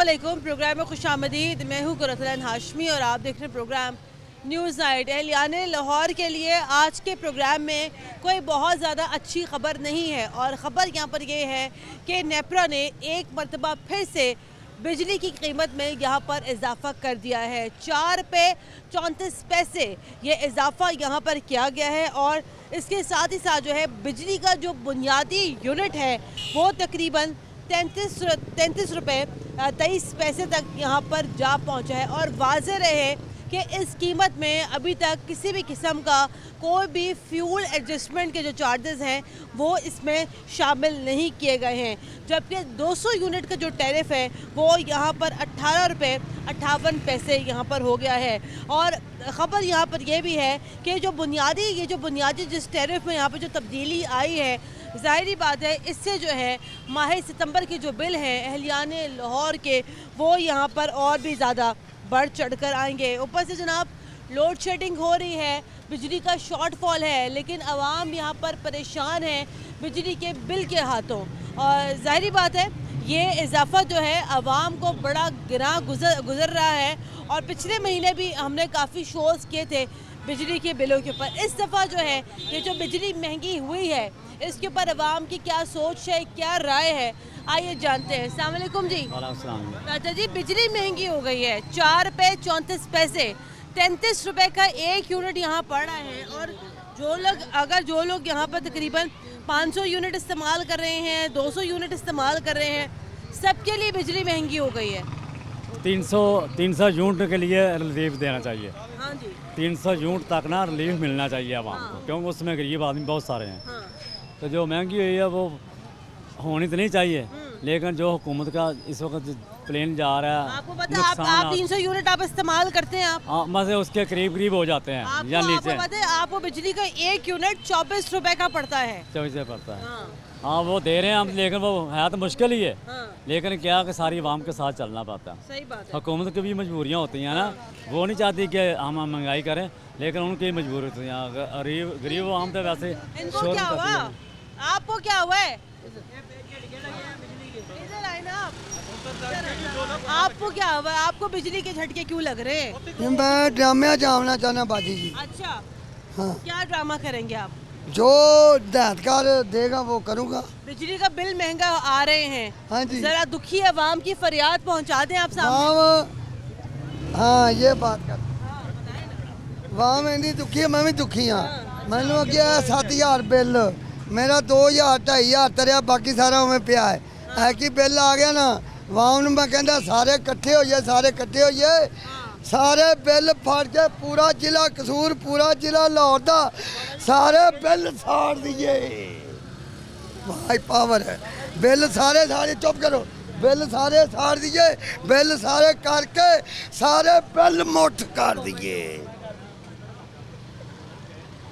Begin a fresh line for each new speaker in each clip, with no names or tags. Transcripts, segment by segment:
अस्सलामुअलैकुम। प्रोग्राम में खुशामदीद। मैं हूँ कुरतलन हाशमी और आप देख रहे हैं प्रोग्राम न्यूज़ नाइट। एहलियाने लाहौर के लिए आज के प्रोग्राम में कोई बहुत ज़्यादा अच्छी खबर नहीं है और ख़बर यहाँ पर ये है कि नेपरा ने एक मरतबा फिर से बिजली की कीमत में यहाँ पर इजाफा कर दिया है। 4 रुपये 34 पैसे ये इजाफा यहाँ पर किया गया है और इसके साथ ही साथ जो है बिजली का जो बुनियादी यूनिट है वो तकरीबन 33 रुपये 23 पैसे तक यहाँ पर जा पहुँचा है। और वाज़ेह रहे कि इस कीमत में अभी तक किसी भी किस्म का कोई भी फ्यूल एडजस्टमेंट के जो चार्जेस हैं वो इसमें शामिल नहीं किए गए हैं, जबकि 200 यूनिट का जो टैरिफ है वो यहाँ पर 18 रुपये 58 पैसे यहाँ पर हो गया है। और ख़बर यहाँ पर यह भी है कि जो बुनियादी जिस टैरिफ में यहाँ पर जो तब्दीली आई है, ज़ाहिरी बात है इससे जो है माह सितंबर के जो बिल हैं एहलियाने लाहौर के वो यहाँ पर और भी ज़्यादा बढ़ चढ़ कर आएंगे। ऊपर से जनाब लोड शेडिंग हो रही है, बिजली का शॉर्टफॉल है, लेकिन आवाम यहाँ पर परेशान है बिजली के बिल के हाथों। और ज़ाहिरी बात है ये इजाफा जो है आवाम को बड़ा गिरा गुजर रहा है। और पिछले महीने भी हमने काफ़ी शोज़ किए थे बिजली के बिलों के ऊपर। इस दफ़ा जो है ये जो बिजली महंगी हुई है इसके ऊपर आवाम की क्या सोच है, क्या राय है, आइए जानते हैं। अस्सलाम वालेकुम जी। अच्छा जी, बिजली महंगी हो गई है। 4 रुपये 34 पैसे 33 रुपये का एक यूनिट यहाँ पड़ रहा है। और जो लोग यहाँ पर तकरीबन 500 यूनिट इस्तेमाल कर रहे हैं, 200 यूनिट इस्तेमाल कर रहे हैं, सबके लिए बिजली महंगी हो गई है।
300 यूनिट के लिए रिलीफ देना चाहिए।
हाँ जी,
300 यूनिट तक ना रिलीफ मिलना चाहिए आवाम को, क्योंकि उसमें गरीब आदमी बहुत सारे हैं।
हाँ।
तो जो महंगी हुई है वो होनी तो नहीं चाहिए, लेकिन जो हुकूमत का इस वक्त प्लेन जा रहा है,
आपको पता है आप 300 यूनिट आप इस्तेमाल करते हैं, आप
मजे उसके करीब हो जाते हैं या नीचे।
आपको पता है आपको बिजली का एक यूनिट 24 रुपए का पड़ता है।
24 पड़ता है। हाँ वो दे रहे हैं हम, लेकिन वो है तो मुश्किल ही है। लेकिन क्या कि सारी आवाम के साथ चलना पड़ता है।
सही बात है।
हुकूमत की भी मजबूरियाँ होती हैं ना, वो नहीं चाहती कि हम महंगाई करें, लेकिन उनकी मजबूरी होती है। गरीब आम तो वैसे
इनको क्या हुआ, आपको क्या हुआ है, इधर आए ना आपको क्या हुआ, आपको बिजली के झटके क्यों लग रहे हैं?
मैं ड्रामे जानना चाहना बाजी जी।
अच्छा,
हाँ,
क्या ड्रामा करेंगे आप?
जो हिदायतकार देगा वो करूँगा।
बिजली का बिल महंगा आ रहे हैं,
हाँ जी,
जरा दुखी आवाम की फरियाद पहुंचा दें आप सामने।
हाँ ये बात कर, वहाँ मैं नहीं दुखी है, मैं भी दुखी हाँ। मैंने अगे 7,000 बिल, मेरा 2,000 2,500 तरिया, बाकी सारा उमें पिया है कि बिल आ गया ना, वहाँ मैं कहता सारे इकट्ठे होइए, सारे बिल फाड़ के पूरा जिला कसूर, पूरा जिला लाहौर का सारे बिल साड़ दिए। भाई पावर है, बिल सारे चुप करो, बिल सारे साड़ दिए, बिल सारे करके सारे बिल मुठ कर दिए।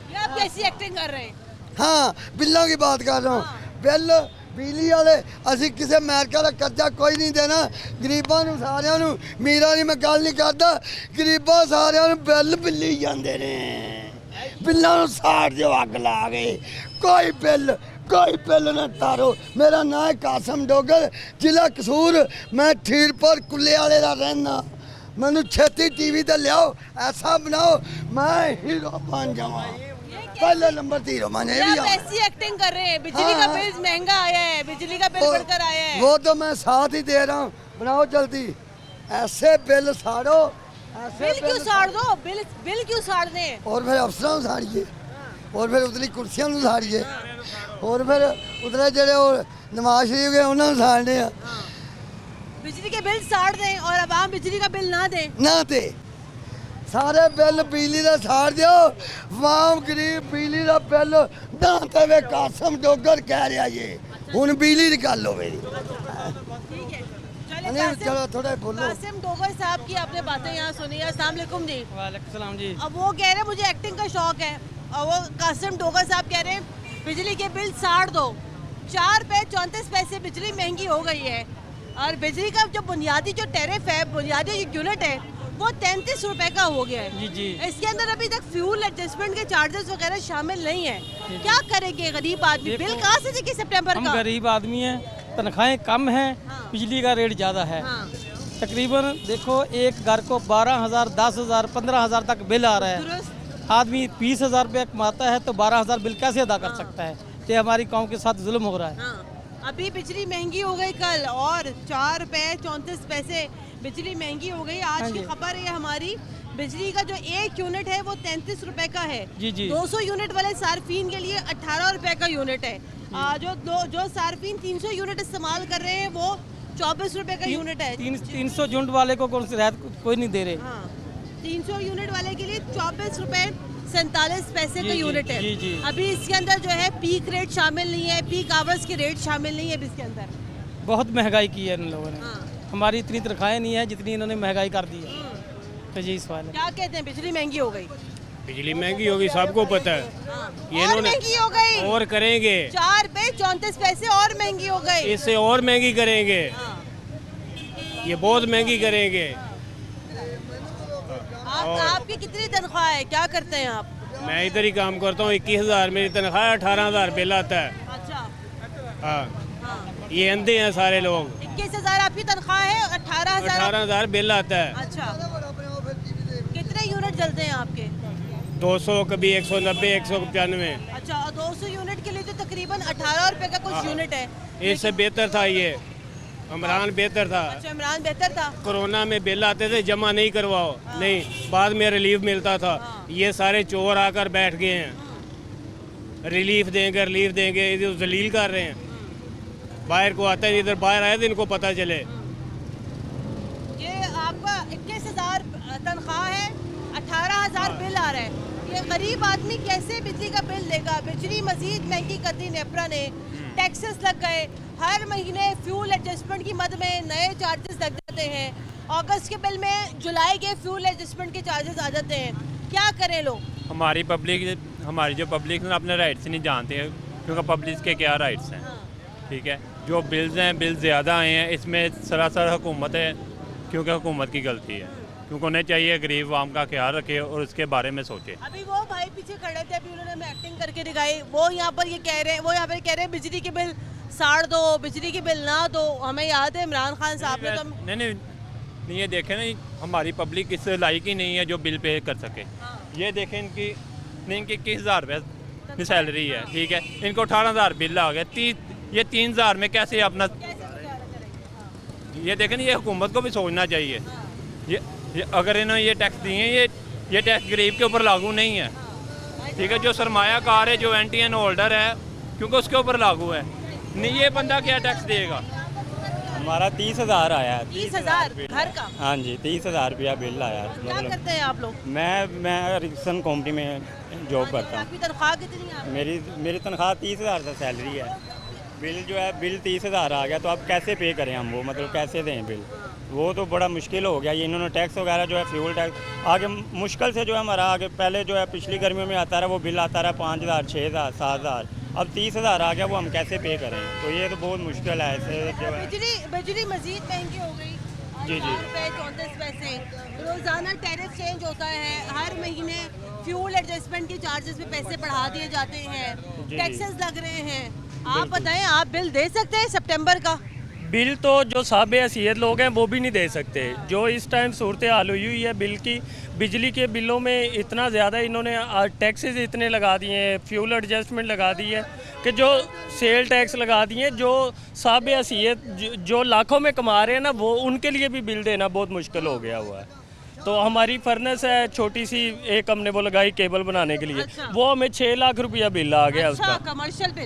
ये आप कैसी एक्टिंग कर रहे हैं?
हाँ बिलों की बात कर रहा हूँ। बिल बिजली वाले असी किसी अमेरिका का कर्जा कोई नहीं देना, गरीबों सारिया मीरा नहीं, मैं गल नहीं करता, गरीबों सारिया बिल बिल्ली जाते ने, बिलों साड़ जो अग ला गए, कोई बिल न तारो। मेरा नाम है कासम डोगर, जिला कसूर, मैं ठीरपुर कुल्ले वाले का रहना, मैनू छेती टीवी ते लियाओ, ऐसा बनाओ मैं हीरो बन जावा, पहले नंबर हीरो बने।
आप ऐसी एक्टिंग कर रहे हैं, बिजली का बिल महंगा आया है, बिजली का बिल बढ़कर आया है।
वो तो मैं साथ ही दे रहा हूँ, बनाओ जल्दी, ऐसे बिल साड़ो, ऐसे
बिल क्यों साड़ दो, बिल क्यों साड़ दें?
और फिर अफसरों साड़िए, और फिर उतली कुर्सियों साड़िए, और फिर उतले जड़े नवाज शरीफ के उन्होंने साड़ने।
बिजली के बिल साड़ दें और आवाम बिजली का बिल ना दे।
सारे बिल बिजली का साड़ दो, वाम गरीब बिजली का बिल दाते वे। कासम डोगर कह रहा ये हुन बिजली की गल हो मेरी।
ठीक है,
चलो थोड़ा बोलो।
कासिम डोगर साहब की आपने बातें यहाँ सुनी। अस्सलाम वालेकुम जी।
वालेकुम सलाम जी।
अब वो कह रहे हैं मुझे एक्टिंग का शौक है, और वो कासिम डोगर साहब कह रहे हैं बिजली के बिल साड़ दो। 4 रुपये 34 पैसे बिजली महंगी हो गई है, और बिजली का जो बुनियादी जो टैरिफ है, बुनियादी जो यूनिट है वो 33 रुपए का हो गया है।
जी।
इसके अंदर अभी तक फ्यूल एडजस्टमेंट के चार्जेस वगैरह शामिल नहीं है। क्या करेंगे गरीब आदमी? बिल कहाँ से देंगे सितंबर का?
हम गरीब आदमी हैं, तनख्वाहें कम हैं, बिजली का रेट ज़्यादा है। तकरीबन देखो एक घर को 12,000, 10,000, 15,000 तक बिल आ रहा है।
दुरुस्त।
आदमी 20,000 रुपये कमाता है तो 12,000 बिल कैसे अदा कर सकता है? ये हमारी कौम के साथ जुल्म हो रहा है।
हाँ, अभी बिजली महंगी हो गई कल, और 4 रुपए 34 पैसे बिजली महंगी हो गई। आज की खबर है हमारी, बिजली का जो 1 यूनिट है वो 33 रुपए का है।
जी जी।
200 यूनिट वाले सार्फिन के लिए 18 रुपए का यूनिट है। जो सार्फिन 300 यूनिट इस्तेमाल कर रहे हैं वो 24 रुपए का यूनिट है।
300 यूनिट वाले को कौन सी रियायत कोई नहीं दे रहे।
हाँ, 300 यूनिट वाले के लिए 24 रुपए 47 पैसे का यूनिट है।
जी, जी।
अभी इसके अंदर जो है पीक रेट शामिल नहीं है, पीक आवर्स के रेट शामिल नहीं है अभी इसके अंदर।
बहुत महंगाई की है इन लोगों ने।
हाँ।
हमारी इतनी तनख्वाहें नहीं है जितनी इन्होंने महंगाई कर दी है। तो यही सवाल है।
क्या कहते हैं, बिजली महंगी हो गई?
बिजली महंगी होगी, सबको पता है। ये
और
इन्होंने
महंगी हो गई,
और करेंगे।
4 रुपए 34 पैसे और महंगी हो गई।
इससे और महंगी करेंगे,
हाँ।
ये बहुत महंगी करेंगे।
आपकी कितनी तनख्वाह है, क्या करते हैं आप?
मैं इधर ही काम करता हूँ, 21,000 मेरी तनख्वाह, 18,000 बिल आता है।
अच्छा।
हाँ,
हाँ।
ये अंधे हैं सारे लोग।
21,000 आपकी तनख्वाह है, 18,000।
18,000 बिल आता है।
अच्छा, कितने यूनिट जलते हैं आपके?
200, कभी 190, 195।
अच्छा, और 200 यूनिट के लिए तो तकरीबन 18 रुपए का कुछ यूनिट है।
इससे बेहतर था ये, इमरान बेहतर था।
अच्छा, इमरान बेहतर था।
कोरोना में बिल आते थे, जमा नहीं करवाओ, नहीं, बाद में रिलीफ मिलता था। ये सारे चोर आकर बैठ गए हैं, रिलीफ देंगे, ये जलील कर रहे हैं। बाहर को आता है, इधर बाहर आए तो इनको पता चले।
ये आपका 21,000 तनख्वाह है, 18,000 बिल आ रहा है। ये गरीब आदमी कैसे बिजली का बिल देगा? बिजली मजीद महंगी कर दी नेपरा ने, टैक्सेस लग गए, हर महीने फ्यूल एडजस्टमेंट की मद में नए चार्जेस लग जाते हैं। अगस्त के बिल में जुलाई के फ्यूल एडजस्टमेंट के चार्जेस आ जाते हैं। क्या करें लोग?
हमारी जो पब्लिक है अपने राइट्स नहीं जानते हैं, क्योंकि पब्लिक के क्या राइट्स हैं। ठीक है, जो बिल्स हैं, बिल ज़्यादा आए हैं, इसमें सरासर हुकूमत है, क्योंकि हुकूमत की गलती है, क्योंकि उन्हें चाहिए गरीब आवाम का ख्याल रखे और उसके बारे में सोचे।
अभी वो भाई पीछे खड़े थे, अभी उन्होंने हमें एक्टिंग करके दिखाई। वो यहाँ पर कह रहे हैं बिजली के बिल साड़ दो, बिजली के बिल ना दो। हमें याद है इमरान खान साहब ने तो
नहीं ये देखें ना, हमारी पब्लिक इस लायक ही नहीं है जो बिल पे कर सके। ये देखें इनकी 21,000 रुपये सैलरी है, ठीक है, इनको 18,000 बिल आ गया। ये 3,000 में कैसे अपना, ये देखें ना, ये हुकूमत को भी सोचना चाहिए। ये अगर इन्होंने ये टैक्स दिए हैं, ये टैक्स गरीब के ऊपर लागू नहीं है, ठीक है। जो सरमायाकार है, जो एंटी एन होल्डर है, क्योंकि उसके ऊपर लागू है। नहीं, ये बंदा क्या टैक्स देगा?
हमारा 30,000 आया है।
30,000 घर का?
हाँ जी, 30,000 रुपया बिल आया।
क्या करते हैं आप लोग?
मैं रिक्सन कंपनी में जॉब करता हूँ।
आपकी तनख्वाह कितनी है?
मेरी तनख्वाह 30,000 का सैलरी है। बिल जो है, बिल 30,000 आ गया, तो अब कैसे पे करें हम? वो मतलब कैसे दें बिल? वो तो बड़ा मुश्किल हो गया। ये इन्होंने टैक्स वगैरह जो है, फ्यूल टैक्स आगे मुश्किल से जो है हमारा, आगे पहले जो है पिछली गर्मियों में आता रहा, वो बिल आता रहा 5,000, 6,000, 7,000, अब 30,000 आ गया, वो हम कैसे पे करें? तो ये तो बहुत मुश्किल है ऐसे जो है।
बिजली मजीद महंगी हो गई।
जी, जी।
34 पैसे रोजाना टैरिफ चेंज होता है, हर महीने फ्यूल एडजस्टमेंट के चार्जेस में पैसे बढ़ा दिए जाते हैं,
जी।
टैक्सेस लग रहे हैं। आप बताएं, आप बिल दे सकते हैं सितंबर का?
बिल तो जो साहब हैसियत लोग हैं वो भी नहीं दे सकते। जो इस टाइम सूरत हाल हुई है बिल की, बिजली के बिलों में इतना ज़्यादा इन्होंने टैक्सेस इतने लगा दिए हैं, फ्यूल एडजस्टमेंट लगा दी है कि जो सेल टैक्स लगा दिए, जो साहब हैसियत जो लाखों में कमा रहे हैं ना, वो उनके लिए भी बिल देना बहुत मुश्किल हो गया हुआ है। तो हमारी फर्नेस है छोटी सी, एक हमने वो लगाई केबल बनाने के लिए।
अच्छा।
वो हमें 6 लाख रुपया बिल आ गया उसका,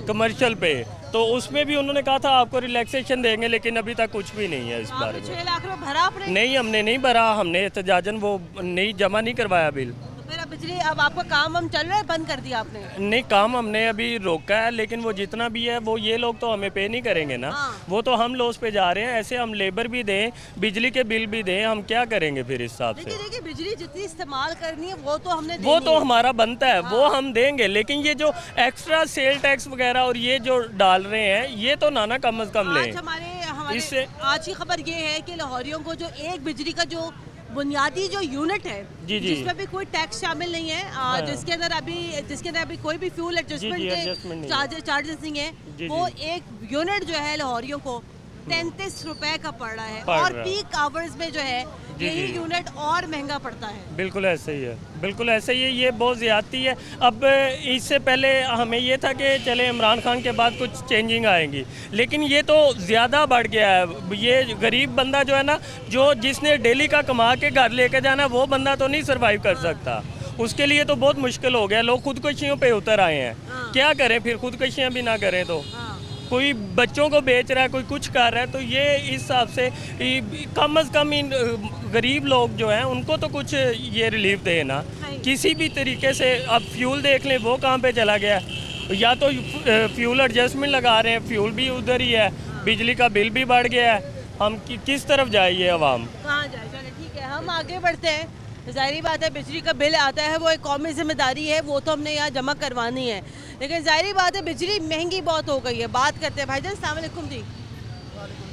कमर्शियल पे। तो उसमें भी उन्होंने कहा था आपको रिलैक्सेशन देंगे, लेकिन अभी तक कुछ भी नहीं है इस बारे में।
6 लाख रुपए भरा आपने?
नहीं, हमने नहीं भरा, हमने एहतजाजन वो नहीं जमा नहीं करवाया बिल।
तो फिर अब बिजली, अब आपका काम हम चल रहा है, बंद कर दिया आपने?
नहीं, काम हमने अभी रोका है, लेकिन वो जितना भी है वो ये लोग तो हमें पे नहीं करेंगे ना। वो तो हम लॉस पे जा रहे हैं। ऐसे हम लेबर भी दें, बिजली के बिल भी दें, हम क्या करेंगे फिर इस हिसाब से?
देखिए, बिजली जितनी इस्तेमाल करनी है वो तो हमने
वो तो हमारा बनता है, वो हम देंगे, लेकिन ये जो एक्स्ट्रा सेल टैक्स वगैरह और ये जो डाल रहे हैं, ये तो ना कम से कम लें।
इससे आज की खबर ये है कि लाहौरियों को जो एक बिजली का जो बुनियादी जो यूनिट है,
जी, जी।
जिसमें भी कोई टैक्स शामिल नहीं है, जिसके अंदर अभी कोई भी फ्यूल एडजस्टमेंट के चार्जेस नहीं है, वो एक यूनिट जो है लाहौरियों को 33 रुपए का पड़ रहा है,
पड़
और
रहा है।
पीक आवर्स में जो है
जी,
यही
जी।
यूनिट और महंगा पड़ता है।
बिल्कुल ऐसे ही है, बिल्कुल ऐसे ही है। ये बहुत ज़्यादती है। अब इससे पहले हमें ये था कि चले इमरान खान के बाद कुछ चेंजिंग आएंगी, लेकिन ये तो ज़्यादा बढ़ गया है। ये गरीब बंदा जो है ना, जो जिसने डेली का कमा के घर लेके जाना, वो बंदा तो नहीं सर्वाइव कर सकता। उसके लिए तो बहुत मुश्किल हो गया। लोग खुदकुशियों पे उतर आए हैं। क्या करें फिर, खुदकुशियाँ भी ना करें तो? कोई बच्चों को बेच रहा है, कोई कुछ कर रहा है, तो ये इस हिसाब से कम से कम इन गरीब लोग जो हैं उनको तो कुछ ये रिलीफ दे ना किसी भी तरीके से। अब फ्यूल देख लें, वो कहाँ पे चला गया? या तो फ्यूल एडजस्टमेंट लगा रहे हैं, फ्यूल भी उधर ही है, बिजली का बिल भी बढ़ गया है। हम किस तरफ जाए ये अवाम?
कहाँ जाए? चलो ठीक है, हम आगे बढ़ते हैं। ज़ाहिर बात है, बिजली का बिल आता है, वो एक कौमी जिम्मेदारी है, वो तो हमने यहाँ जमा करवानी है। लेकिन ज़ाहिर बात है, बिजली महंगी बहुत हो गई है। बात करते हैं भाईजान, अस्सलाम वालेकुम जी।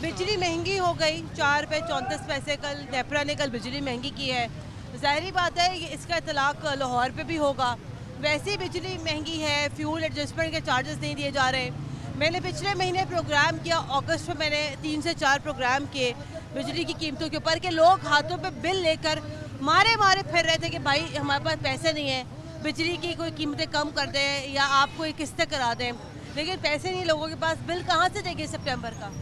बिजली महंगी हो गई, 4 रुपये 34 पैसे कल नेपरा ने कल बिजली महंगी की है। ज़ाहिर बात है कि इसका इतलाक लाहौर पे भी होगा। वैसे ही बिजली महंगी है, फ्यूल एडजस्टमेंट के चार्जेस नहीं दिए जा रहे। मैंने पिछले महीने प्रोग्राम किया, अगस्त में मैंने 3 से 4 प्रोग्राम किए बिजली की कीमतों के ऊपर, कि लोग हाथों पे बिल लेकर मारे फिर रहे थे कि भाई हमारे पास पैसे नहीं है, बिजली की कोई कीमतें कम कर दें या आप कोई किस्तें करा दें। लेकिन पैसे नहीं लोगों के पास, बिल कहाँ से देंगे सितंबर का?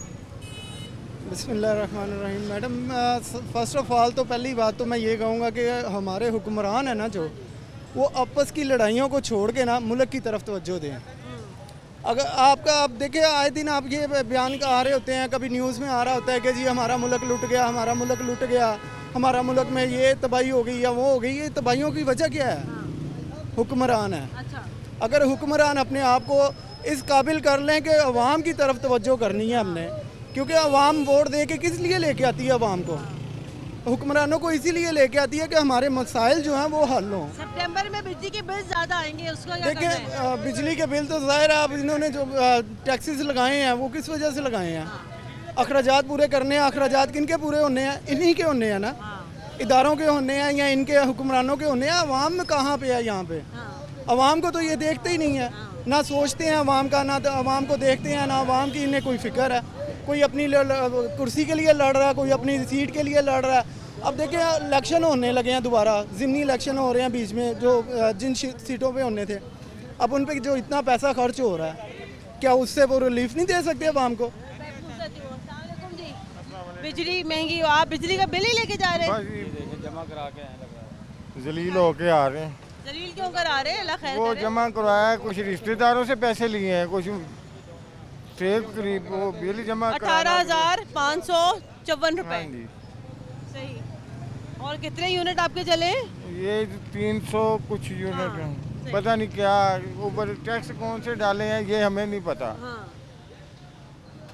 बिस्मिल्लाहिर्रहमानिर्रहीम। मैडम, फर्स्ट ऑफ ऑल तो पहली बात तो मैं ये कहूँगा कि हमारे हुक्मरान है ना, जो वो आपस की लड़ाइयों को छोड़ के ना मुल्क की तरफ तवज्जो दें। अगर आप देखिए, आए दिन आप ये बयान आ रहे होते हैं, कभी न्यूज़ में आ रहा होता है कि जी हमारा मुल्क लुट गया, हमारा मुल्क लुट गया, हमारा मुल्क में ये तबाही हो गई या वो हो गई। ये तबाहियों की वजह क्या है? हुक्मरान है।
अच्छा।
अगर हुक्मरान अपने आप को इस काबिल कर लें कि अवाम की तरफ तवज्जो करनी है हमने, क्योंकि अवाम वोट दे के किस लिए लेके आती है अवाम को? हुक्मरानों को इसीलिए लेके आती है कि हमारे मसाइल जो हैं वो हल हों।
सितंबर में बिजली के बिल ज़्यादा आएंगे, उसका क्या करना है?
देखिए, बिजली के बिल तो ज़ाहिर है, अब इन्होंने जो टैक्सेस लगाए हैं वो किस वजह से लगाए हैं? अखराजात पूरे करने हैं। अखराजात किन के पूरे होने हैं? इन्हीं के होने हैं ना, इदारों के होने हैं या इनके हुक्मरानों के होने हैं। अवाम में कहाँ पे है यहाँ पे? अवाम को तो ये देखते ही नहीं है, ना सोचते हैं अवाम का, ना अवाम को देखते हैं, ना अवाम की इन्हें कोई फिक्र है। कोई अपनी कुर्सी के लिए लड़ रहा है, कोई अपनी सीट के लिए लड़ रहा है। अब देखिए, इलेक्शन होने लगे हैं दोबारा, ज़िमनी इलेक्शन हो रहे हैं बीच में, जो जिन सीटों पे होने थे, अब उन पे जो इतना पैसा खर्च हो रहा है, क्या उससे वो रिलीफ नहीं दे सकते अवाम को?
बिजली महंगी हो, आप बिजली का बिल ही लेके जा रहे हैं?
जमा करा के
जलील होके आ रहे हैं।
जलील क्यों करा रहे हैं? अल्लाह खैर
वो
करे।
जमा करवाया है, कुछ रिश्तेदारों से पैसे लिए हैं, कुछ सेब करीब वो बिल जमा
18,554 रुपए।
हाँ जी।
सही। और कितने यूनिट आपके चले हैं?
ये 300 कुछ यूनिट हैं। पता नहीं क्या ऊपर टैक्स कौन से डाले हैं, ये हमें नहीं पता।
हाँ।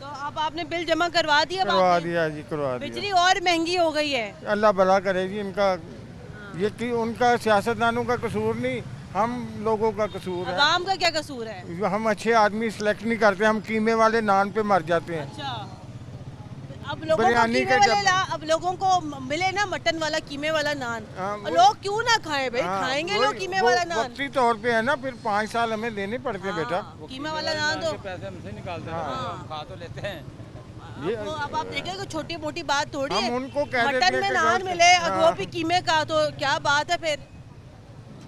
तो अब आपने बिल जमा करवा दिया?
करवा दिया जी, करवा दिया।
बिजली और महंगी हो गई है।
अल्लाह भला करे जी इनका। ये कि उनका सियासतदानों का कसूर नहीं, हम लोगों का कसूर है।
अवाम का क्या कसूर है?
हम अच्छे आदमी सिलेक्ट नहीं करते, हम कीमे वाले नान पे मर जाते हैं।
अच्छा। अब लोगों को
बिरयानी
कीमे
के
वाले
जब-
अब लोगों को मिले ना मटन वाला कीमे वाला नान,
हाँ, वो-
लोग क्यों ना खाएं भाई?
हाँ,
खाएंगे
वही-
लोग कीमे
वो
वाला नान।
वक्ती तौर पे है ना, फिर 5 साल हमें देने पड़ते हैं बेटा।
कीमे वाला नान तो
पैसे हमसे निकालते हैं, हम खा तो लेते हैं।
वो अब आप देखें कोई छोटी मोटी बात थोड़ी
हम
है।
उनको कह देते
मटन
हैं
में
कि
नान
गलत-
मिले और वो
हाँ।
भी कीमे का, तो क्या बात है फिर?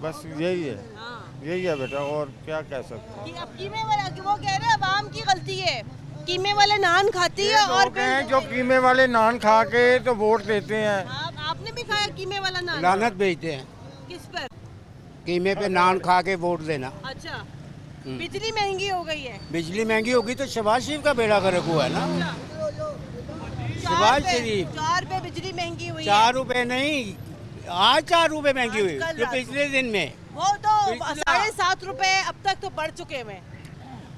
बस यही है,
हाँ।
यही है बेटा, और क्या कह सकते हैं।
कि अब कीमे वाला, वो कह रहे हैं अवाम की गलती है, कीमे वाले नान खाती है और
लोग हैं जो कीमे वाले नान खा के तो वोट देते हैं।
आपने भी खाया कीमे वाला नान?
लानत भेजते हैं
किस पर?
कीमे पे नान खा के वोट देना।
अच्छा। बिजली महंगी हो गई है।
बिजली महंगी होगी तो शहबाज शरीफ का बेड़ा गर्क हुआ है ना। शहबाज शरीफ
4 रुपए बिजली महंगी हुई है।
4 रुपए नहीं, आज 4 रुपए महंगी हुई,
कल
जो
रात
पिछले दिन में।
वो तो
पिछला।
7.5 रुपए अब तक तो बढ़ चुके हैं।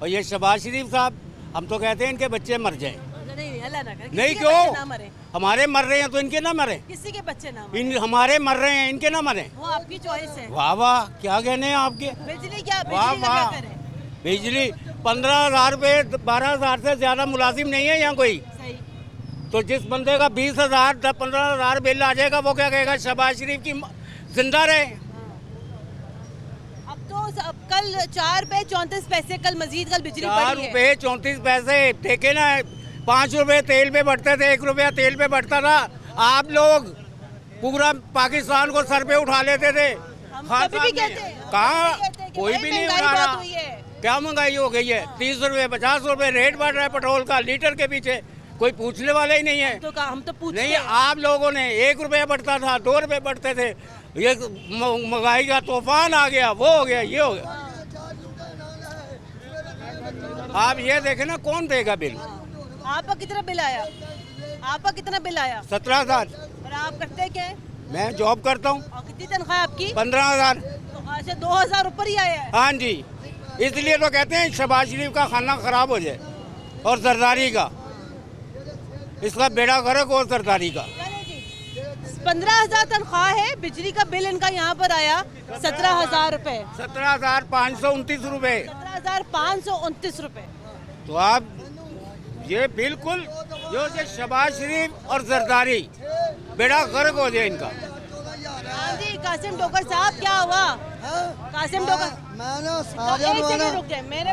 और ये शहबाज शरीफ साहब, हम तो कहते हैं इनके बच्चे मर जाएं।
नहीं, अल्लाह ना करे।
नहीं,
किसी के बच्चे ना
क्यों?
मरे,
हमारे मर रहे हैं तो इनके ना मरे।
किसी के बच्चे ना मरे,
इन हमारे मर रहे हैं, इनके ना मरे।
वो आपकी चॉइस है।
वाह वाह, क्या कहने हैं आपके।
बिजली क्या,
वाह
बिजली का क्या
वाह।
करें?
बिजली 15,000 रुपये, 12,000 से ज़्यादा मुलाजिम नहीं है यहाँ कोई।
सही।
तो जिस बंदे का 20,000 15,000 बिल आ जाएगा, वो क्या कहेगा शहबाज शरीफ की जिंदा रहे।
अब तो अब कल 4 रुपए 34 पैसे कल मजीद कल बिजली
4
बढ़ी है।
रुपये 34 पैसे देखे ना, 5 रुपए तेल पे बढ़ते थे, 1 रुपया तेल पे बढ़ता था। आप लोग पूरा पाकिस्तान को सर पे उठा लेते थे।
कभी भी कहते हैं,
कहाँ
कभी भी कहते हैं कि
कोई
भाई
भी नहीं
महंगाई
उठा
बहुत
रहा।
हुई है।
क्या महंगाई हो गई है? 30 रुपए 50 रुपए रेट बढ़ रहा है पेट्रोल का लीटर के पीछे, कोई पूछने वाले ही नहीं है।
तो हम तो पूछते
नहीं,
हैं।
आप लोगों ने 1 रुपया बढ़ता था, 2 रुपए बढ़ते थे, ये महंगाई का तूफान आ गया, वो हो गया, ये हो गया। आप ये देखें ना, कौन देगा बिल?
आपका कितना बिल आया? आपका कितना बिल आया?
17,000।
और आप करते क्या है?
मैं जॉब करता हूँ।
और कितनी तनख्वाह आपकी?
15,000।
तो अच्छा 2,000 ऊपर ही आया है।
हाँ जी, इसलिए तो कहते हैं शहबाज शरीफ का खाना खराब हो जाए, और जरदारी का, इसका बेड़ा गर्क हो जरदारी का।
15,000 तनख्वाह है, बिजली का बिल इनका यहाँ पर आया 17,000 रुपए।
17,529 रुपए।
17,529 रुपए।
तो आप ये बिल्कुल जो ये शहबाज शरीफ और जरदारी, बेड़ा गर्क हो जाए इनका।
हाँ जी, कासिम डोकर साहब क्या हुआ? कासिम डोकर,
मैं ना
तो
सारे
एक सेकंड रुक जाए, मेरे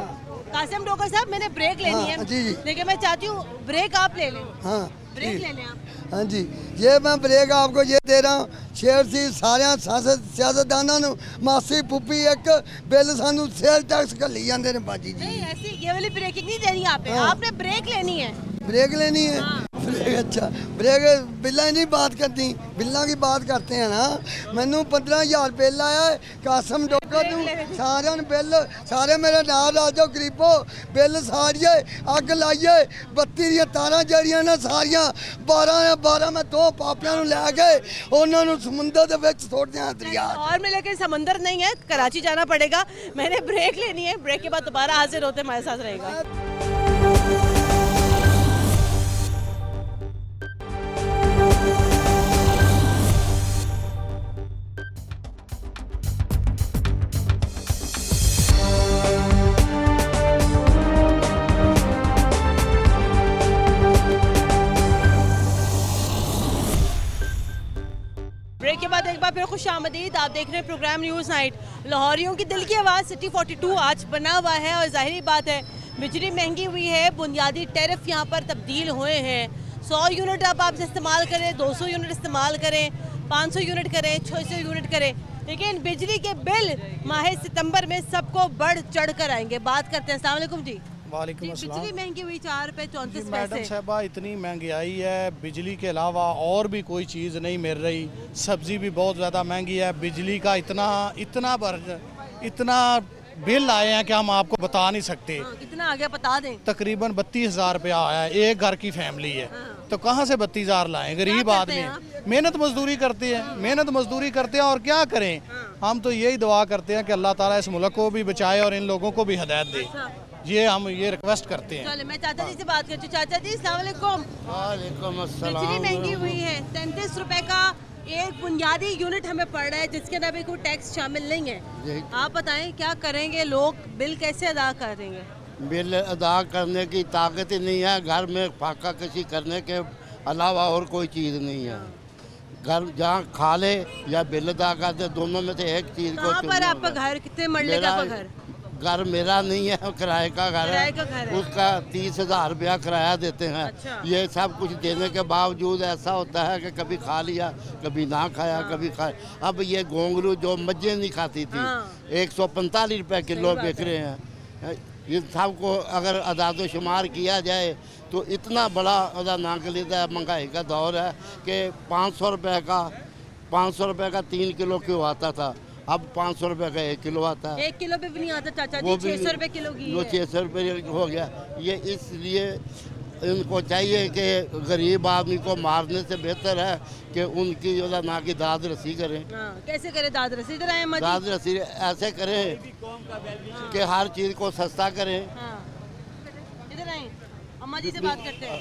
कासिम डोकर साहब, मैंने ब्रेक लेनी है,
जी, जी।
लेकिन मैं चाहती हूँ ब्रेक आप ले लें।
हाँ
ब्रेक ले लें आप।
हाँ जी, ये मैं ब्रेक आपको ये दे रहा हूँ, शेर सी सारे सियासतदानों ਨੂੰ मासी पुप्पी एक बिल सानू सेल टैक्स घल्ली ਜਾਂਦੇ ਨੇ बाजी जी।
नहीं, ऐसी ये वाली ब्रेकिंग नहीं देनी आप पे, आपने ब्रेक लेनी है।
ब्रेक लेनी है। ब्रेक, अच्छा ब्रेक, बिल्ला नहीं बात करती, बिल्ला की बात करते हैं ना। मैनू 15,000 बिल आया है, कासम डोकर नू सारे बिल, सारे मेरे नाल आ जाओ गरीबो, बिल सारिए अग लाइए, बत्ती दी तारां जड़ियां ने सारियां 12 मैं 2 पापियां नू लै गए, उन्हां नू समुंदर दे विच सुੱਟ दियां दरिया।
और में लेकिन समंदर नहीं है, कराची जाना पड़ेगा, मैंने ब्रेक लेनी है, ब्रेक के बाद दोबारा हाजिर होते हमारे साथ रहेगा। ब्रेक के बाद एक बार फिर खुश आमदीद। आप देख रहे हैं प्रोग्राम न्यूज़ नाइट। लाहौरियों की दिल की आवाज़ सिटी 42 आज बना हुआ है, और जाहिर बात है बिजली महंगी हुई है, बुनियादी टैरिफ यहाँ पर तब्दील हुए हैं। 100 यूनिट आप इस्तेमाल करें, 200 यूनिट इस्तेमाल करें, 500 यूनिट करें, 600 यूनिट करें, लेकिन बिजली के बिल माह सितंबर में सबको बढ़ चढ़ कर आएंगे। बात करते हैं। अस्सलाम वालेकुम जी।
वालेकुम
जी,
अस्सलाम।
बिजली महंगी हुई 4 रुपये 34
मैडम
पैसे।
साहबा, इतनी महंगाई है, बिजली के अलावा और भी कोई चीज़ नहीं मिल रही। सब्ज़ी भी बहुत ज़्यादा महंगी है, बिजली का इतना बिल आए हैं कि हम आपको बता नहीं सकते।
कितना आ गया बता दें।
तकरीबन 32,000 रुपया आया है, एक घर की फैमिली है, तो कहाँ से 32,000 लाएं? गरीब
करते
आदमी
हैं
मेहनत मजदूरी करते हैं, मेहनत मजदूरी करते हैं, और क्या करें? हम तो यही दुआ करते हैं कि अल्लाह ताला इस मुल्क को भी बचाए और इन लोगों को भी हिदायत दे। ये हम ये रिक्वेस्ट करते हैं।
चलो मैं चाचा जी से बात करती हूँ। चाचा जी अस्सलाम वालेकुम।
वालेकुम
बिजली महंगी हुई है, 33 रुपए का एक बुनियादी यूनिट हमें पड़ रहा है, जिसके अंदर भी कोई टैक्स शामिल नहीं है। आप बताएं क्या करेंगे लोग, बिल कैसे अदा करेंगे?
बिल अदा करने की ताकत ही नहीं है, घर में फाका कशी करने के अलावा और कोई चीज़ नहीं है। घर जहाँ खा ले या बिल अदा कर दे, दोनों में से एक चीज़ को
कहाँ पर आपका घर, कितने मरले का आपका घर?
घर मेरा नहीं है, किराए का घर
किराए का घर
है,
है।
उसका 30,000 रुपया किराया देते हैं।
अच्छा।
ये सब कुछ देने के बावजूद ऐसा होता है कि कभी खा लिया, कभी ना खाया, कभी खाया। अब ये गोंगलू जो मज्जे नहीं खाती थी, 145 रुपये किलो बिक रहे हैं। इन सब को अगर अदाद शुमार किया जाए तो इतना बड़ा अदा नाकलीदा महंगाई का दौर है कि 500 रुपये का 3 किलो क्यों आता था, अब 500 रुपये का 1 किलो आता है।
1 किलो पे भी नहीं आता चाचा जी,
वो भी
600 रुपए किलो की
वो
है।
600 रुपये हो गया। ये इसलिए इनको चाहिए कि गरीब आदमी को मारने से बेहतर है कि उनकी जो ना की दाद रसी करें।
कैसे करें दाद रसी? इधर आए मजी।
दाद रसी ऐसे करें कि हर चीज़ को सस्ता करें।
इधर आए, अम्मा जी से बात करते हैं।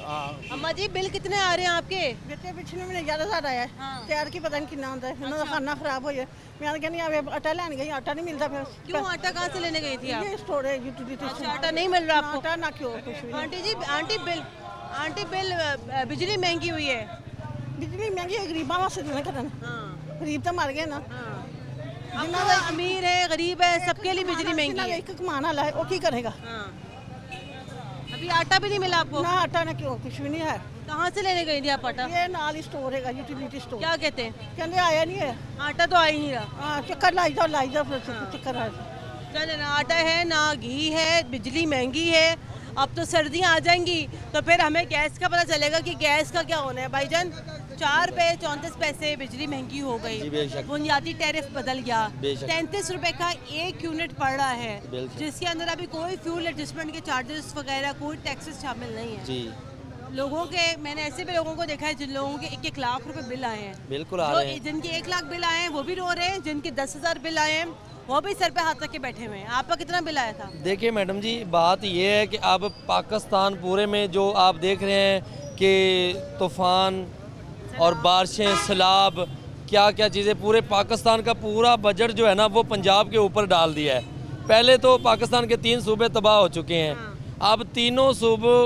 अम्मा जी बिल कितने आ रहे हैं आपके?
बेटे पिछले महीने 11,000 आया है, तैयार की पता नहीं कितना होता है, इन्होंने खाना खराब हो जाए। मैं कहनी अब आटा लेने गई, आटा नहीं मिलता। फिर
क्यों आटा कहाँ से लेने गई थी आप?
ये स्टोर है यूटिलिटी।
अच्छा, आटा नहीं मिल रहा आपको?
आटा ना क्यों कुछ भी।
आंटी जी, आंटी बिल बिजली महंगी हुई है।
बिजली महंगी है, गरीबा वास्ते नहीं करना। गरीब तो मर गए ना।
जिन्ना अमीर है, गरीब है, सबके लिए बिजली महंगी है।
एक कमाना ला है, वो की करेगा?
अब अभी आटा भी नहीं मिला आपको?
ना आटा ना क्यों कुछ भी नहीं है।
कहाँ से लेने गई थी आप आटा?
ये नाल स्टोर है यूटिलिटी स्टोर।
क्या कहते हैं?
कहते आया नहीं है
आटा तो आ ही नहीं रहा।
हाँ चक्कर लाई जाओ फिर चक्कर आ जाओ।
चले ना आटा है ना घी है, बिजली महंगी है। अब तो सर्दियाँ आ जाएंगी तो फिर हमें गैस का पता चलेगा कि गैस का क्या होना है। भाईजान 4 रुपये 34 पैसे बिजली महंगी हो गई, बुनियादी टैरिफ बदल गया, 33 रुपए का 1 यूनिट पड़ रहा है, जिसके अंदर अभी कोई फ्यूल एडजस्टमेंट के चार्जेस वगैरह कोई टैक्सेस शामिल नहीं है। लोगों के मैंने ऐसे भी लोगों को देखा है जिन लोगों के 1-1 लाख रुपए बिल आए हैं।
बिल्कुल आ रहे हैं।
जिनके 1 लाख बिल आए हैं वो भी रो रहे हैं, जिनके 10,000 बिल आए हैं वो भी सर पे हाथ रख के बैठे हुए हैं। आपका कितना बिल आया था?
देखिए मैडम जी, बात ये है कि अब पाकिस्तान पूरे में जो आप देख रहे हैं कि तूफ़ान और बारिशें, सैलाब, क्या क्या चीज़ें, पूरे पाकिस्तान का पूरा बजट जो है ना वो पंजाब के ऊपर डाल दिया है। पहले तो पाकिस्तान के 3 सूबे तबाह हो चुके हैं, अब तीनों सूबे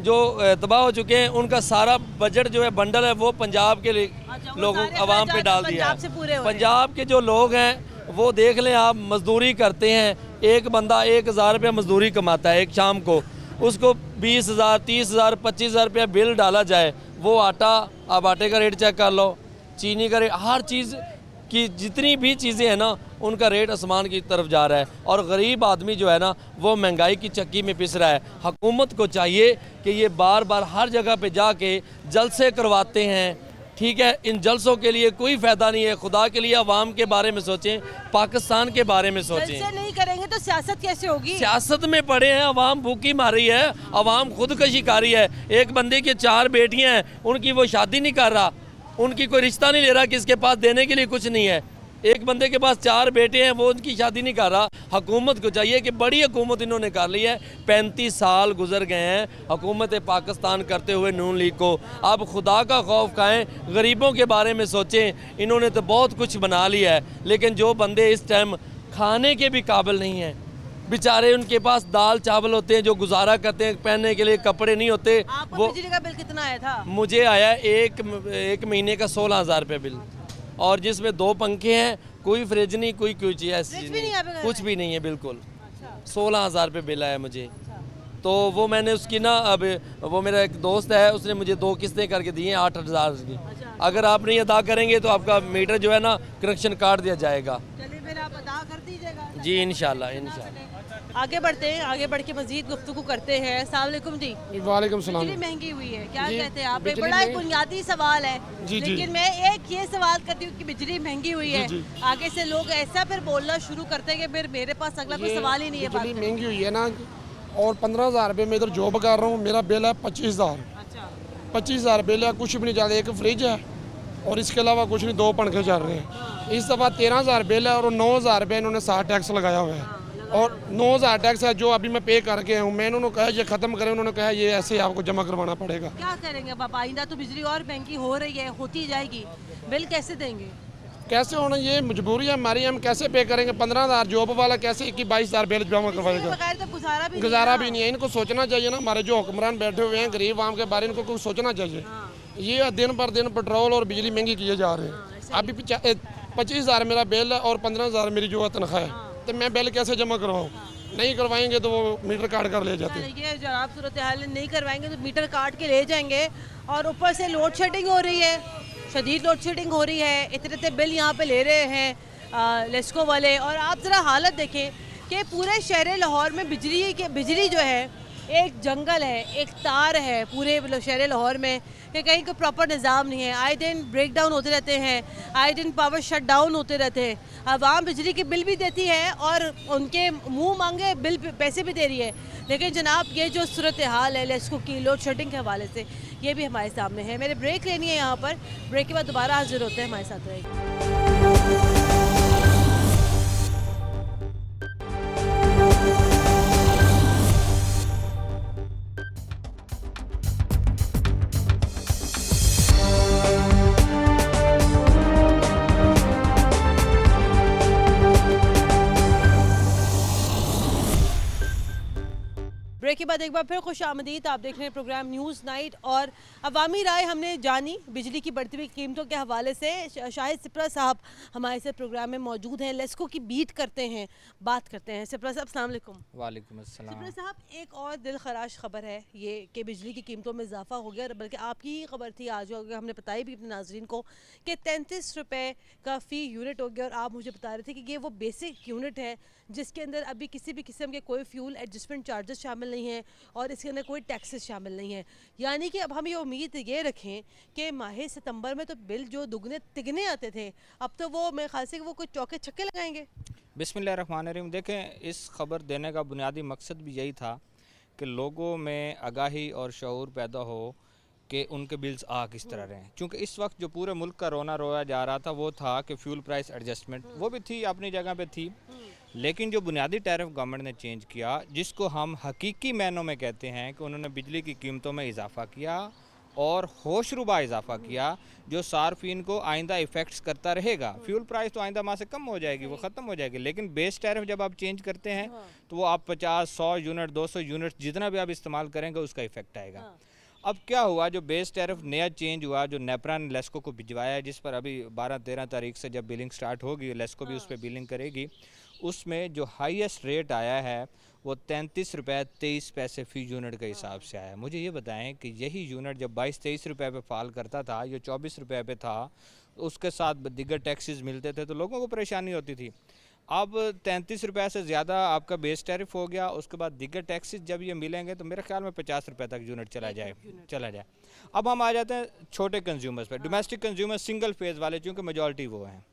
जो तबाह हो चुके हैं उनका सारा बजट जो है बंडल है वो पंजाब के लोगों आवाम पे डाल दिया है। पंजाब के जो लोग हैं वो देख लें आप, मजदूरी करते हैं, एक बंदा 1,000 रुपया मजदूरी कमाता है एक शाम को, उसको 20,000 30,000 25,000 रुपया बिल डाला जाए, वो आटा, आप आटे का रेट चेक कर लो, चीनी का रेट, हर चीज़ की जितनी भी चीज़ें हैं ना उनका रेट आसमान की तरफ जा रहा है और गरीब आदमी जो है ना वो महंगाई की चक्की में पिस रहा है। हुकूमत को चाहिए कि ये बार बार हर जगह पे जाके जलसे करवाते हैं, ठीक है, इन जलसों के लिए कोई फ़ायदा नहीं है। खुदा के लिए अवाम के बारे में सोचें, पाकिस्तान के बारे में सोचें।
जलसे नहीं करेंगे तो सियासत कैसे होगी?
सियासत में पड़े हैं, अवाम भूखी मारी है, अवाम खुदकशी कारी है। एक बंदे की 4 बेटियां हैं, उनकी वो शादी नहीं कर रहा, उनकी कोई रिश्ता नहीं ले रहा, किसके पास देने के लिए कुछ नहीं है। एक बंदे के पास 4 बेटे हैं, वो उनकी शादी नहीं कर रहा। हुकूमत को चाहिए कि बड़ी हुकूमत इन्होंने कर ली है, 35 साल गुजर गए हैं हुकूमत पाकिस्तान करते हुए नून लीग को। अब खुदा का खौफ खाएं, गरीबों के बारे में सोचें। इन्होंने तो बहुत कुछ बना लिया है, लेकिन जो बंदे इस टाइम खाने के भी काबिल नहीं हैं, बेचारे, उनके पास दाल चावल होते हैं, जो गुजारा करते हैं, पहनने के लिए कपड़े नहीं होते।
वो बिजली का बिल कितना आया था?
मुझे आया एक महीने का 16,000 रुपये बिल, और जिसमें 2 पंखे हैं, कोई फ्रिज नहीं, कोई चीज़ ऐसी नहीं, कुछ भी नहीं है, बिल्कुल। 16,000 रुपये बिल आया मुझे। तो वो मैंने उसकी ना, अब वो मेरा एक दोस्त है, उसने मुझे 2 किस्तें करके दी हैं 8,000 की। अगर आप नहीं अदा करेंगे तो आपका मीटर जो है ना कनेक्शन काट दिया जाएगा।
चलिए फिर आप अदा कर दीजिएगा
जी, इंशाल्लाह।
आगे बढ़ते हैं, आगे बढ़ के मजीद गुफ्तगू करते हैं। अस्सलाम वालेकुम जी।
वालेकुम सलाम।
बिजली महंगी हुई है, क्या कहते हैं आप? एक बड़ा बुनियादी सवाल है, लेकिन मैं एक ये सवाल करती हूँ कि बिजली महंगी हुई है, आगे से लोग ऐसा फिर बोलना शुरू करते हैं कि फिर मेरे पास अगला कोई सवाल ही नहीं है।
बिजली महंगी हुई है ना, और 15,000 रुपये में इधर जॉब कर रहा हूँ, मेरा बिल है 25,000। 25,000 बिल है, कुछ भी नहीं ज़्यादा, एक फ्रिज है और इसके अलावा कुछ नहीं, 2 पंखे चल रहे हैं। इस दफ़ा 13,000 बिल है और 9,000 रुपये इन्होंने 60 टैक्स लगाया हुआ है, और 9,000 टैक्स है जो अभी मैं पे करके हूँ। मैंने उन्होंने कहा ये ख़त्म करें, उन्होंने कहा ये ऐसे आपको जमा करवाना पड़ेगा।
क्या करेंगे बाबा, आइंदा तो बिजली और महंगी हो रही है, होती जाएगी, बिल कैसे देंगे?
कैसे होना, ये मजबूरी है हमारी, हम कैसे पे करेंगे? 15,000 जॉब वाला कैसे 21-22,000 बिल जमा करवाएगा?
तो
गुजारा भी नहीं है। इनको सोचना चाहिए ना, हमारे जो हुक्मरान बैठे हुए हैं गरीब आवाम के बारे में, इनको कुछ सोचना चाहिए। ये दिन पर दिन पेट्रोल और बिजली महंगी किए जा रहे हैं। अभी 25,000 मेरा बिल है और 15,000 मेरी जो है तनख्वाह है, तो मैं बिल कैसे जमा करवाऊँ? नहीं करवाएंगे तो वो मीटर काट कर ले जाते हैं।
ये जो आप सूरत हाल नहीं करवाएंगे तो मीटर काट के ले जाएंगे, और ऊपर से लोड शेडिंग हो रही है, शदीद लोड शेडिंग हो रही है, इतने बिल यहाँ पे ले रहे हैं लेस्को वाले। और आप ज़रा हालत देखें कि पूरे शहर लाहौर में बिजली जो है एक जंगल है, एक तार है पूरे शहर लाहौर में, कि कहीं कोई प्रॉपर निज़ाम नहीं है। आए दिन ब्रेक डाउन होते रहते हैं, आए दिन पावर शट डाउन होते रहते हैं। आवाम बिजली के बिल भी देती है और उनके मुंह मांगे बिल पैसे भी दे रही है, लेकिन जनाब ये जो सूरत हाल है लेस्को की लोड शेडिंग के हवाले से, ये भी हमारे सामने है। मेरे ब्रेक लेनी है यहाँ पर, ब्रेक के बाद दोबारा हाजिर होते हैं, हमारे साथ रहेगी। ब्रेक के के बाद एक बार फिर खुश आमदीद। आप देख रहे हैं प्रोग्राम न्यूज़ नाइट और अवामी राय हमने जानी बिजली की बढ़ती हुई कीमतों के हवाले से। शाहिद सिप्रा साहब हमारे साथ प्रोग्राम में मौजूद हैं, लेस्को की बीट करते हैं, बात करते हैं। सिप्रा साहब अस्सलाम वालेकुम।
वालेकुम अस्सलाम।
सिप्रा साहब, एक और दिल खराश खबर है ये कि बिजली की कीमतों में इजाफा हो गया, बल्कि आपकी ही खबर थी आज, हमने बताई भी अपने नाजरीन को कि 33 रुपये का फ़ी यूनिट हो गया। और आप मुझे बता रहे थे कि ये वो बेसिक यूनिट है जिसके अंदर अभी किसी भी किस्म के कोई फ्यूल एडजस्टमेंट चार्जेस शामिल नहीं हैं और इसके अंदर कोई टैक्सेस शामिल नहीं है। यानी कि अब हम ये उम्मीद ये रखें कि माह सितंबर में तो बिल जो दुगने तिगने आते थे, अब तो वो मेरे ख्याल से वो कोई चौके छक्के लगाएंगे।
बिस्मिल्लाहिर्रहमानिर्रहीम। देखें, इस खबर देने का बुनियादी मकसद भी यही था कि लोगों में आगाही और शऊर पैदा हो कि उनके बिल्स आ किस तरह रहे हैं। क्योंकि इस वक्त जो पूरे मुल्क का रोना रोया जा रहा था वो था कि फ्यूल प्राइस एडजस्टमेंट, वो भी थी अपनी जगह पे थी, लेकिन जो बुनियादी टैरिफ गवर्नमेंट ने चेंज किया, जिसको हम हकीकी मायनों में कहते हैं कि उन्होंने बिजली की कीमतों में इजाफा किया और होशरुबा इजाफा किया, जो सार्फिन को आइंदा इफ़ेक्ट्स करता रहेगा। फ्यूल प्राइस तो आइंदा माह से कम हो जाएगी, वो ख़त्म हो जाएगी, लेकिन बेस टैरिफ जब आप चेंज करते हैं तो वो आप 50, 100 यूनिट, 200 यूनिट जितना भी आप इस्तेमाल करेंगे उसका इफ़ेक्ट आएगा। अब क्या हुआ, जो बेस टैरिफ नया चेंज हुआ, जो नेपरा ने लेस्को को भिजवाया, जिस पर अभी 12-13 तारीख से जब बिलिंग स्टार्ट होगी, लेस्को भी उस पर बिलिंग करेगी, उसमें जो हाईएस्ट रेट आया है वो 33 रुपये 23 पैसे फ़ी यूनिट के हिसाब से आया है। मुझे ये बताएं कि यही यूनिट जब 22-23 रुपये पे फाल करता था, ये 24 रुपये पे था, उसके साथ दिगर टैक्सेस मिलते थे तो लोगों को परेशानी होती थी। अब 33 रुपये से ज़्यादा आपका बेस टैरिफ हो गया, उसके बाद दिगर टैक्सेस जब ये मिलेंगे तो मेरे ख्याल में 50 रुपये तक यूनिट चला जाए। अब हम आ जाते हैं छोटे कंज्यूमर्स पर, डोमेस्टिक कंज्यूमर सिंगल फेज़ वाले, चूँकि मेजॉरिटी वो हैं।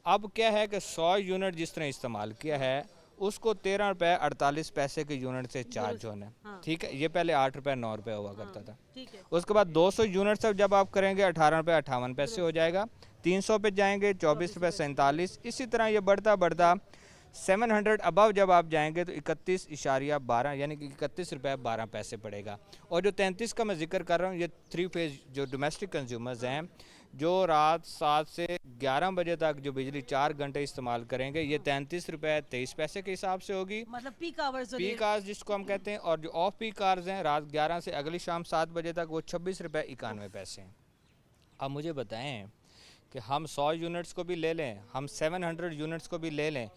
अब क्या है कि 100 यूनिट जिस तरह इस्तेमाल किया है उसको 13 रुपये 48 पैसे के यूनिट से चार्ज होना है। ठीक है, ये पहले 8 रुपये 9 रुपये हुआ करता था। उसके बाद 200 यूनिट से जब आप करेंगे 18 रुपये 58 पैसे हो जाएगा, 300 पे जाएंगे 24 रुपये 47, इसी तरह ये बढ़ता बढ़ता 700 अबव जब आप जाएंगे तो 31.12 यानी कि 31 रुपये 12 पैसे पड़ेगा। और जो 33 का मैं जिक्र कर रहा हूँ, ये 3 फेज़ जो डोमेस्टिक कंज्यूमर्स हैं, जो रात 7 से 11 बजे तक जो बिजली 4 घंटे इस्तेमाल करेंगे, ये 33 रुपये 23 पैसे के हिसाब से होगी,
मतलब पीक आवर्स
जिसको हम कहते हैं। और जो ऑफ पीक आवर्स हैं रात 11 से अगली शाम 7 बजे तक, वो 26 रुपये 91 पैसे हैं। अब मुझे बताएं कि हम 100 यूनिट्स को भी ले लें, हम 700 यूनिट्स को भी ले लें,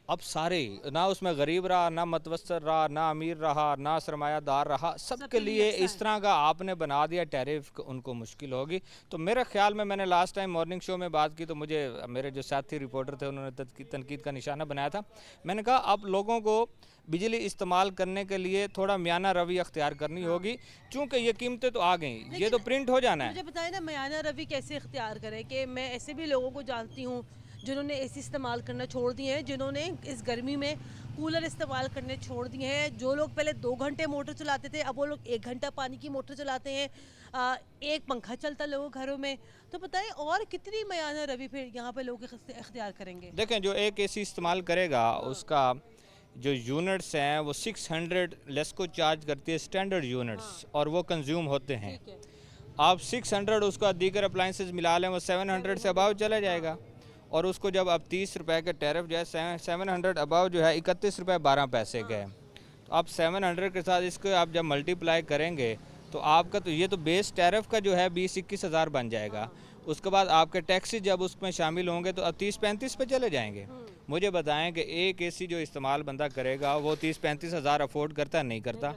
अब सारे ना उसमें गरीब रहा, ना मतवसर रहा, ना अमीर रहा, ना सरमायादार रहा, सबके लिए इस तरह का आपने बना दिया टैरिफ, उनको मुश्किल होगी। तो मेरे ख्याल में, मैंने लास्ट टाइम मॉर्निंग शो में बात की तो मुझे मेरे जो साथी रिपोर्टर थे उन्होंने तनकीद का निशाना बनाया था। मैंने कहा अब लोगों को बिजली इस्तेमाल करने के लिए थोड़ा म्याना रवि अख्तियार करनी होगी, क्योंकि ये कीमतें तो आ गई, ये तो प्रिंट हो जाना है।
मुझे बताए ना म्याना रवि कैसे इख्तियार करें, कि मैं ऐसे भी लोगों को जानती हूँ जिन्होंने एसी इस्तेमाल करना छोड़ दिए हैं, जिन्होंने इस गर्मी में कूलर इस्तेमाल करने छोड़ दिए हैं। जो लोग पहले 2 घंटे मोटर चलाते थे, अब वो लोग 1 घंटा पानी की मोटर चलाते हैं, एक पंखा चलता लोगों घरों में। तो बताएं और कितनी म्याना रवि फिर यहाँ पे लोग इख्तियार करेंगे।
देखें, जो एक एसी इस्तेमाल करेगा उसका जो यूनिट्स हैं वो 600 लेस्को चार्ज करती है स्टैंडर्ड यूनिट्स, और वो कंज्यूम होते हैं। आप 600 उसका दीगर अप्लाइंसेस मिला लें, वो 700 से अबाव चला जाएगा। और उसको जब अब 30 रुपये के टैरिफ जो है 700 अबाव जो है 31 रुपये 12 पैसे के है, तो आप 700 के साथ इसको आप जब मल्टीप्लाई करेंगे तो आपका तो ये तो बेस टैरिफ का जो है 20-21 हज़ार बन जाएगा। उसके बाद आपके टैक्सी जब उसमें शामिल होंगे तो अब 30-35 पे चले जाएंगे। मुझे बताएं कि एक एसी जो इस्तेमाल बंदा करेगा वो 30-35 हज़ार अफोर्ड करता नहीं करता।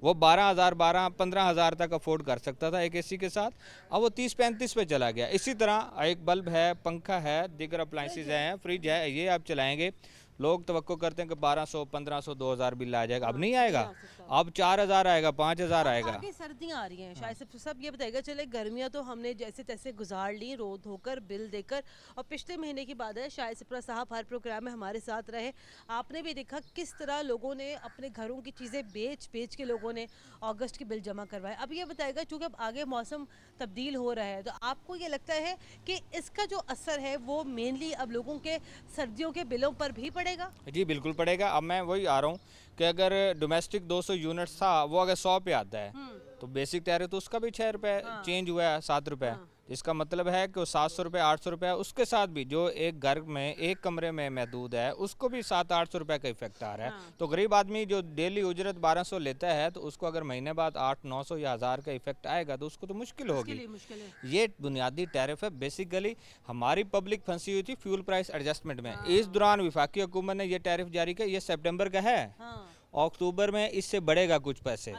वो 12,000-15 हज़ार तक अफोर्ड कर सकता था एक एसी के साथ, अब वो 30-35 पे चला गया। इसी तरह एक बल्ब है, पंखा है, दीगर अप्लाइंसेस हैं, फ्रिज है, ये आप चलाएंगे, लोग तवक्को करते हैं कि 1200, 1500, 2000 बिल आ जाएगा, अब नहीं आएगा, अब 4000 आएगा, 5000 आएगा।
आगे सर्दियाँ आ रही हैं, शायद सब ये बताएगा। चले गर्मियाँ तो हमने जैसे तैसे गुजार ली, रो धोकर बिल देकर, और पिछले महीने की बात है, शायद सिप्रा साहब हर प्रोग्राम में हमारे साथ रहे, आपने भी देखा किस तरह लोगों ने अपने घरों की चीज़ें बेच के लोगों ने अगस्त के बिल जमा करवाए। अब ये बताएगा, चूँकि अब आगे मौसम तब्दील हो रहा है, तो आपको ये लगता है कि इसका जो असर है वो मेनली अब लोगों के सर्दियों के बिलों पर भी पड़ेगा?
जी बिल्कुल पड़ेगा। अब मैं वही आ रहा हूँ कि अगर डोमेस्टिक 200 यूनिट्स था, वो अगर 100 पे आता है तो बेसिक टैरिफ तो उसका भी 6 रुपये चेंज हुआ है, 7 रुपये, इसका मतलब है कि वो 700 रुपये 800 रुपये, उसके साथ भी जो एक घर में एक कमरे में महदूद है उसको भी 700-800 रुपये का इफेक्ट आ रहा है। तो गरीब आदमी जो डेली उजरत 1200 लेता है तो उसको अगर महीने बाद 800-900 या 1000 का इफेक्ट आएगा तो उसको तो मुश्किल होगी। ये बुनियादी टैरिफ है। बेसिकली हमारी पब्लिक फंसी हुई थी फ्यूल प्राइस एडजस्टमेंट में। इस दौरान वफाकी हुकूमत ने ये टैरिफ जारी किया। ये सितंबर का है। अक्टूबर में इससे बढ़ेगा कुछ पैसे।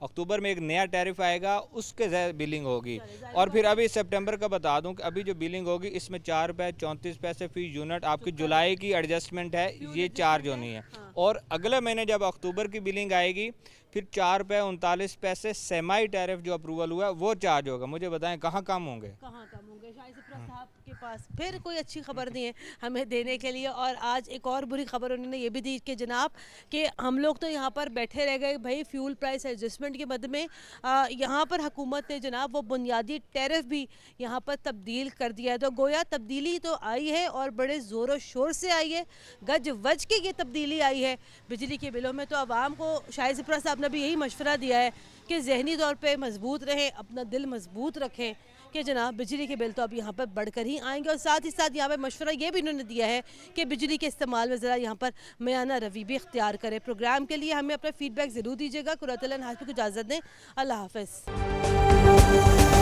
अक्टूबर में एक नया टैरिफ आएगा, उसके बिलिंग होगी। और फिर अभी सितंबर का बता दूं कि अभी जो बिलिंग होगी इसमें 4 रुपये 34 पैसे फी यूनिट आपकी जुलाई की एडजस्टमेंट है, ये चार्ज होनी है। और अगले महीने जब अक्टूबर की बिलिंग आएगी फिर 4 रुपये 39 पैसे सेमाई टैरिफ जो अप्रूवल हुआ है वो चार्ज होगा। मुझे बताएं कहाँ कम होंगे?
शाहिद इफ्राज साहब के पास फिर कोई अच्छी खबर नहीं है हमें देने के लिए। और आज एक और बुरी खबर उन्होंने ये भी दी कि जनाब कि हम लोग तो यहाँ पर बैठे रह गए भाई, फ्यूल प्राइस एडजस्टमेंट के मद में यहाँ पर हुकूमत ने जनाब वो बुनियादी टैरिफ भी यहाँ पर तब्दील कर दिया है। तो गोया तब्दीली तो आई है और बड़े ज़ोर शोर से आई है, गज वज के ये तब्दीली आई है बिजली के बिलों में। तो आवाम को शाहिद इफ्राज साहब ने भी यही मशवरा दिया है कि जहनी तौर पे मजबूत रहें, अपना दिल मजबूत रखें कि जनाब बिजली के बिल तो अब यहाँ पर बढ़कर ही आएंगे। और साथ ही साथ यहाँ पर मशवरा ये भी उन्होंने दिया है कि बिजली के इस्तेमाल में ज़रा यहाँ पर मयाना रवि भी इख्तियार करें। प्रोग्राम के लिए हमें अपना फीडबैक ज़रूर दीजिएगा। कुरतुल हाशमी को इजाज़त दें। अल्लाह हाफ़िज़।